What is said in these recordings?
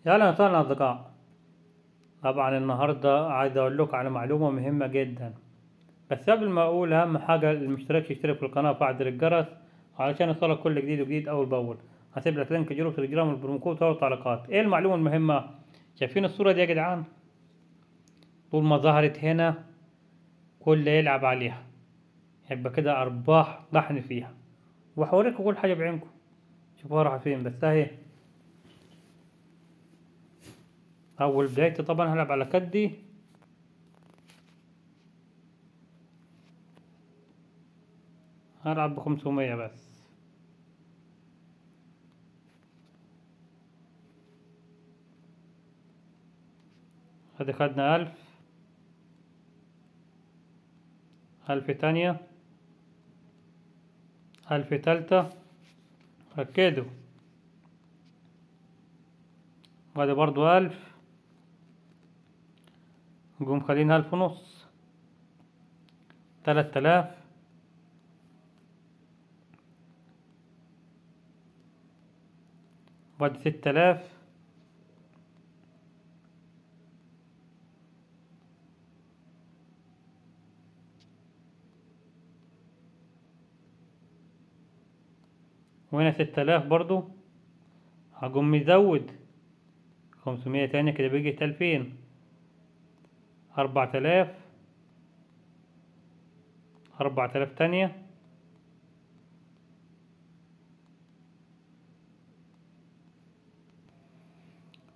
يا اهلا وسهلا اصدقاء. طبعا النهارده عايز اقول لكم على معلومه مهمه جدا. بس قبل ما اقول اهم حاجه المشترك يشترك في القناه ويفعل الجرس علشان يوصلك كل جديد وجديد اول باول. هسيب لك لينك جروب تليجرام والبرومو كود والتعليقات. ايه المعلومه المهمه؟ شايفين الصوره دي يا جدعان؟ طول ما ظهرت هنا كل يلعب عليها يبقى كده ارباح طحن فيها، وهوريكم كل حاجه بعينكم. شوفوها رايحه فين بس اهي. اول بدايتي طبعا هلعب على كدي. هلعب ب500 بس. ادي خدنا 1000، 1000 تانية، 1000 تالتة. ركزوا. وادي برضو 1000. نقوم خلين 1500، 3000، وادي 6000، وهنا 6000 برضو. هقوم مزود 500 تانية كده بقيت 2000، 4000، 4000 تانية،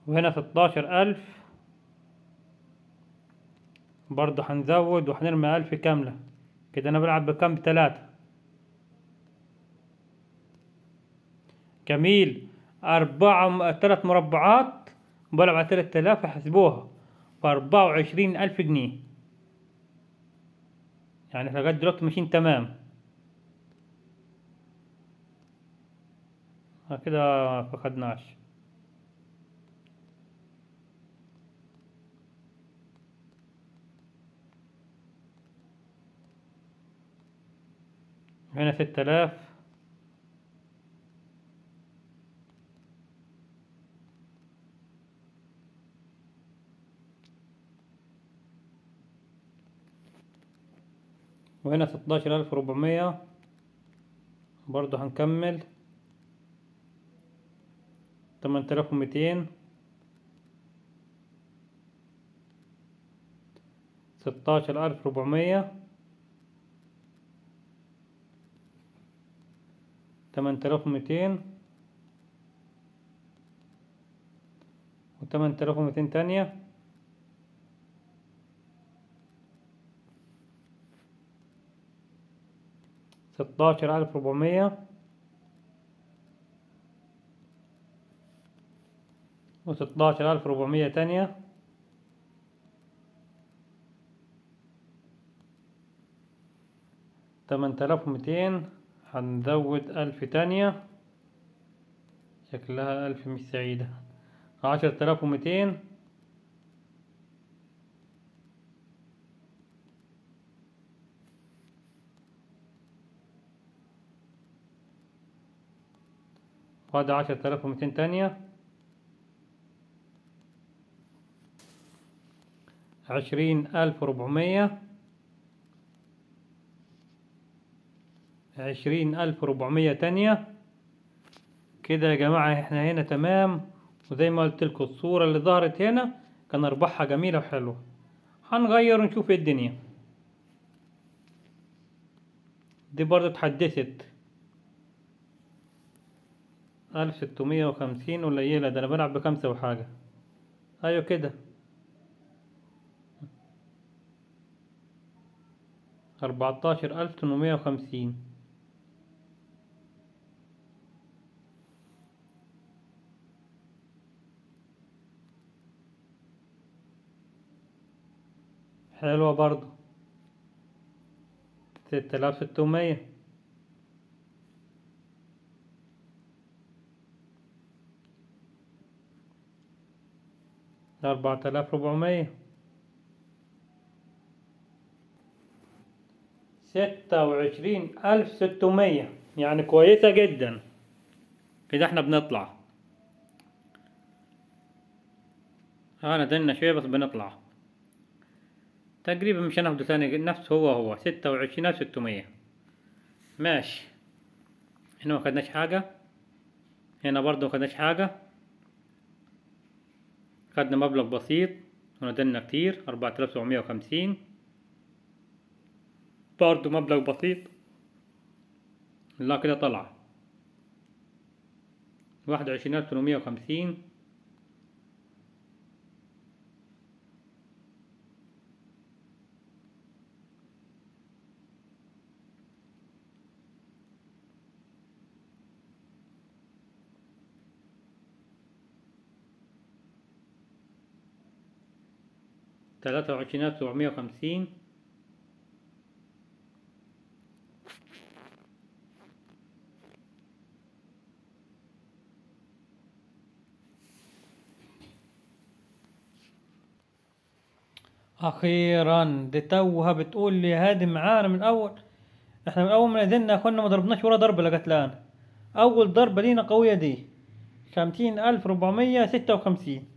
وهنا 16000. برضو هنزود وهنرمي 1000 كاملة. كده أنا بلعب بكام؟ ب3. جميل. 3 مربعات بلعب على 3000. حسبوها ب24,000 جنيه. يعني احنا لغاية دلوقتي ماشيين تمام. كده مفقدناش. هنا 6000، وهنا 16400. برضو هنكمل 8200، 16400، 8200، و8200 تانية، 16400، و16400 تانية، 8200. هنزود 1000 تانية. شكلها 1000 مش سعيدة. 10200، وادي 10200 تانية، 20400، 20400 تانية. كده يا جماعة احنا هنا تمام. وزي ما قلت لكم الصورة اللي ظهرت هنا كان ارباحها جميلة وحلوة. هنغير ونشوف ايه الدنيا. دي برضه اتحدثت 1650 قليلة. ده انا بلعب ب5 وحاجة. ايوه كده 14850. حلوة برضه 6600، 4400، 26600. يعني كويسة جدا. كده احنا بنطلع. نزلنا شوية بس بنطلع تقريبا، مش هناخده ثاني، نفس هو 26,600. ماشي. هنا ما خدناش حاجة، هنا برضه ما خدناش حاجة. خدنا مبلغ بسيط ونزلنا كتير 4,750، برضه مبلغ بسيط. لا كده طلع 21,850. ,23,750. اخيرا دي توها بتقول لي هادي معانا من اول. احنا من اول ما نزلنا كنا ما ضربناش ولا ضربة لقت لان. اول ضربة لينا قوية دي 50,456.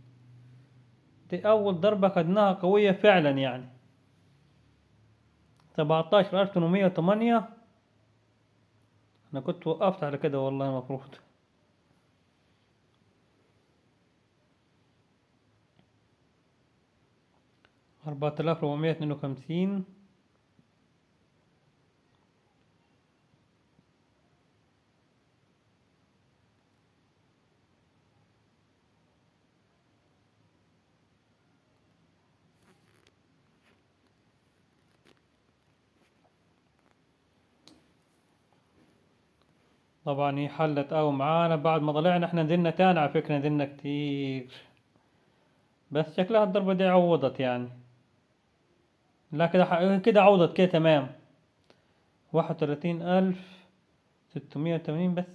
دي اول ضربة خدناها قوية فعلا يعني. 17,808. انا كنت وقفت على كده والله المفروض. 4,452. طبعا هي حلت او معانا بعد ما طلعنا. احنا نزلنا تاني على فكرة، نزلنا كتير، بس شكلها الضربة دي عوضت يعني. لا كده كده عوضت كده تمام. 31,680 بس.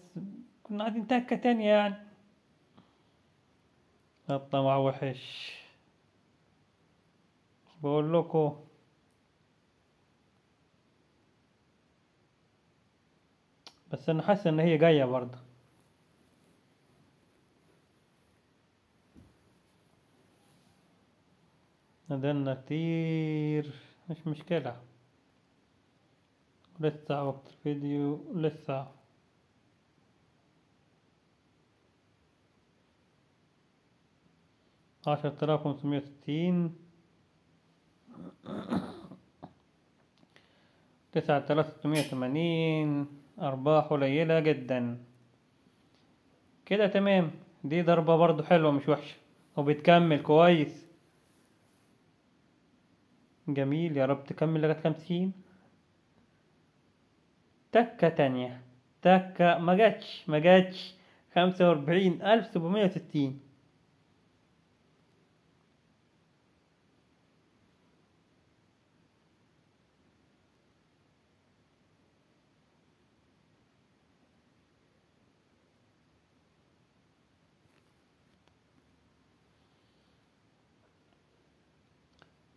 كنا عايزين تكة تانية يعني. الطمع وحش بقول لكم. بس انا حاسس ان هي جاية برضه. نزلنا كتير، مش مشكلة. لسه وقت الفيديو لسه. 10,560. 9,680. أرباح قليلة جدا. كده تمام. دي ضربة برضو حلوة مش وحشة، وبتكمل كويس. جميل، يا رب تكمل لغاية 50. تكة تانية. تكة ما جاتش 45,760.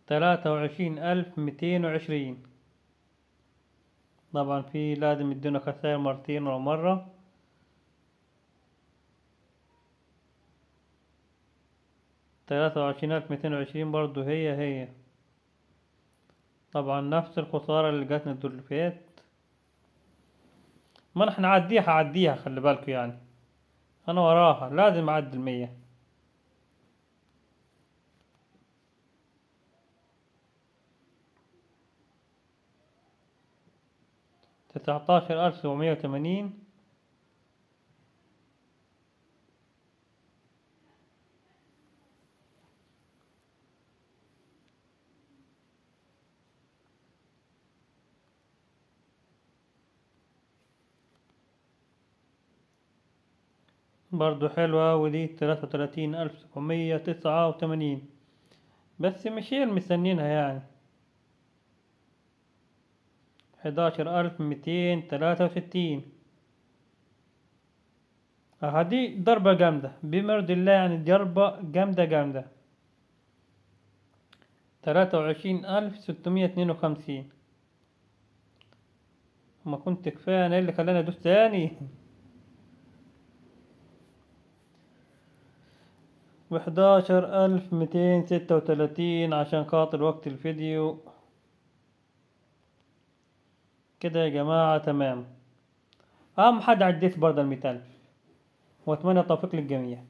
,23,220. طبعا في لازم يدونا خسائر مرتين ولا مرة. 23,220 برضو هي. طبعا نفس الخسارة اللي جاتنا الدور اللي فات. ما احنا هعديها خلي بالكوا يعني. انا وراها لازم اعدي 100. 19,780. برضو حلوة. ودي 33,789. بس مش هي المستنينها يعني. 11,263. هدي ضربة جامدة بمرض الله يعني، ضربة جامدة. 23,652. ما كنت كفاية انا اللي خلاني ادوس تاني. ب11236 عشان خاطر وقت الفيديو. كده يا جماعة تمام. أهم حاجة عديت برضه 100,000، وأتمنى التوفيق للجميع.